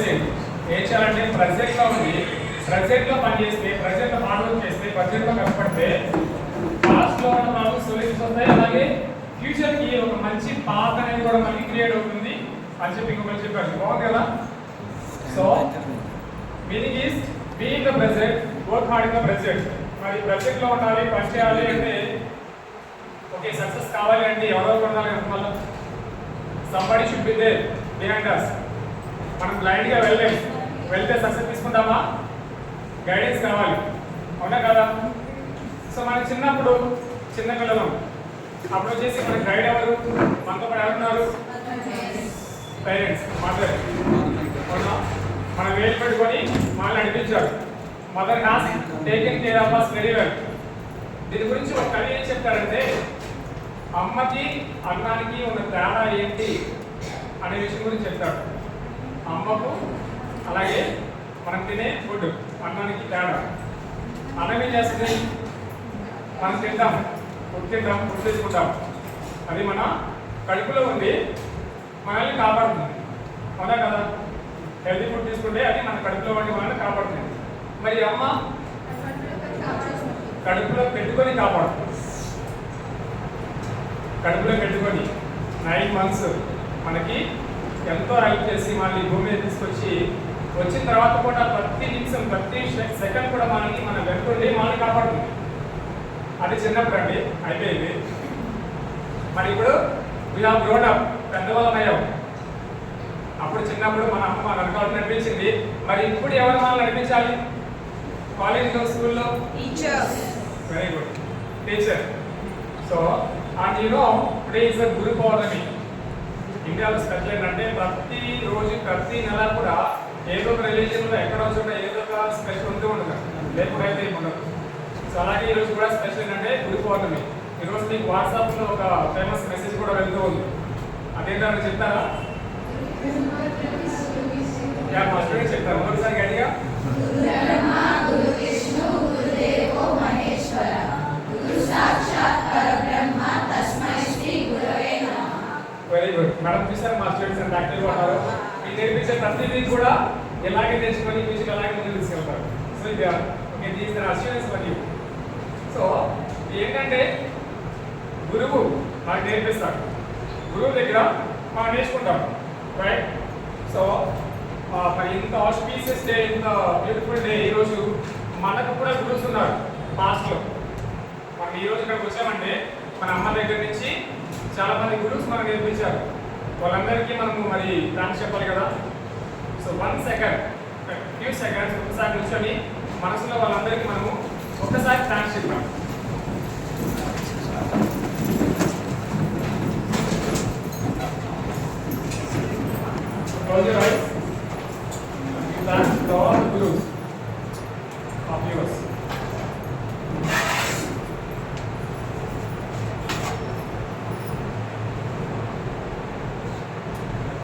చేసేయండి. ఏం చేయాలంటే ప్రెజెంట్లో ఉంది, ప్రెజెంట్లో పని చేస్తే, ప్రెజెంట్లో హార్డ్ వర్క్ చేస్తే, ప్రెజెంట్లో కష్టపడితే పాస్ట్లో ఉన్న మనకు సొల్యూషన్స్ వస్తాయి. అలాగే ఫ్యూచర్కి ఒక మంచి పాత్ అనేది కూడా మనకి క్రియేట్ అవుతుంది అని చెప్పి ఇంకొకటి చెప్పారు. బాగుంది కదా? So meaning is be in the present, work hard in the present. మరి ప్రెజెంట్లో ఉండాలి, పని చేయాలి అంటే ఓకే సక్సెస్ కావాలి అంటే ఎవరో ఉండాలి కదా. మళ్ళీ somebody should be there behind us. మనం బ్లైండ్గా వెళ్తే సక్సెస్ తీసుకుంటామా? గైడెన్స్ కావాలి, అవునా కదా? సో మనం చిన్నప్పుడు చిన్న పిల్లలం, అప్పుడు వచ్చేసి మన గైడ్ ఎవరు? మనతో పాటు ఎవరున్నారు? Parents, mother. అవునా? మనం వేలు పెట్టుకొని మనల్ని నడిపించారు. Mother has taken care of us very well. దీని గురించి ఒక కవి ఏం చెప్తారంటే అమ్మకి అన్నానికి ఉన్న తేడా ఏంటి అనే విషయం గురించి చెప్తాడు. అమ్మకు అలాగే మనం తినే ఫుడ్ అన్నానికి తేడా. అన్నం ఏం చేస్తుంది? మనం తింటాం, ఫుడ్ తీసుకుంటాం. అది మన కడుపులో ఉంది, మనల్ని కాపాడుతుంది, అవునా కదా? హెల్తీ ఫుడ్ తీసుకుంటే అది మన కడుపులో ఉండి మనల్ని కాపాడుతుంది. మరి అమ్మ కడుపులో పెట్టుకొని కాపాడుతుంది. కడుపులో పెట్టుకొని 9 months మనకి ఎంతో హెల్ప్ చేసి మళ్ళీ భూమి మీద తీసుకొచ్చి వచ్చిన తర్వాత కూడా ప్రతి నిమిషం ప్రతి సెకండ్ కూడా మనకి మన వెంటుండి మనల్ని కాపాడుతుంది. అది చిన్నప్పుడు అండి, అయిపోయింది. మరి ఇప్పుడు వీ హావ్ గ్రోన్ అప్, పెద్దవాళ్ళం అయ్యాం. అప్పుడు చిన్నప్పుడు మన అమ్మ మన వెనకాల నడిపించింది. మరి ఇప్పుడు ఎవరు మనల్ని నడిపించాలి? కాలేజ్లో, స్కూల్లో teachers. Very good, teacher. So and you know today is the Guru Purnima. ఇండియాలో స్పెషల్ ఏంటంటే ప్రతి రోజు ప్రతి నెల కూడా ఏదో ఒక రిలీజియన్లో ఎక్కడో చోట ఏదో ఒక స్పెషల్ ఉంటూ ఉండదు, లేకపోతే ఉండదు. సో అలాగే ఈరోజు కూడా స్పెషల్ ఏంటంటే గురు పౌర్ణమి. ఈరోజు మీకు వాట్సాప్లో ఒక ఫేమస్ మెసేజ్ కూడా వెళ్తూ ఉంది. అదేంటో చెప్తారా? మా స్టూడెంట్స్ చెప్తారు ఒకసారి గట్టిగా. వెరీ గుడ్ మేడం, చూసారు మా స్టూడెంట్స్ అంత యాక్టివ్గా ఉన్నారు. మీరు నేర్పించే ప్రతిదీ కూడా ఎలాగే తెచ్చుకొని ఫ్యూచర్ అలాగే ముందుకు తీసుకెళ్తారు. సో ఇది okay, these are assurance for you. So ఏంటంటే గురువు మనకు నేర్పిస్తాడు, గురువు దగ్గర మనం నేర్చుకుంటాం, రైట్? సో మరి ఇంత ఆస్పీషియస్ డే, ఇంత బ్యూటిఫుల్ డే ఈరోజు మనకు కూడా గురువుస్ ఉన్నారు పాస్ట్లో. మనం ఈరోజు ఇక్కడికి వచ్చామంటే మన అమ్మ దగ్గర నుంచి చాలా మంది గురువుస్ మనకు నేర్పించారు. వాళ్ళందరికీ మనము మరి థ్యాంక్స్ చెప్పాలి కదా. సో 1 second, few seconds ఒకసారి కూర్చొని మనసులో వాళ్ళందరికీ మనము ఒక్కసారి థ్యాంక్స్ చెప్తాం. Close your eyes.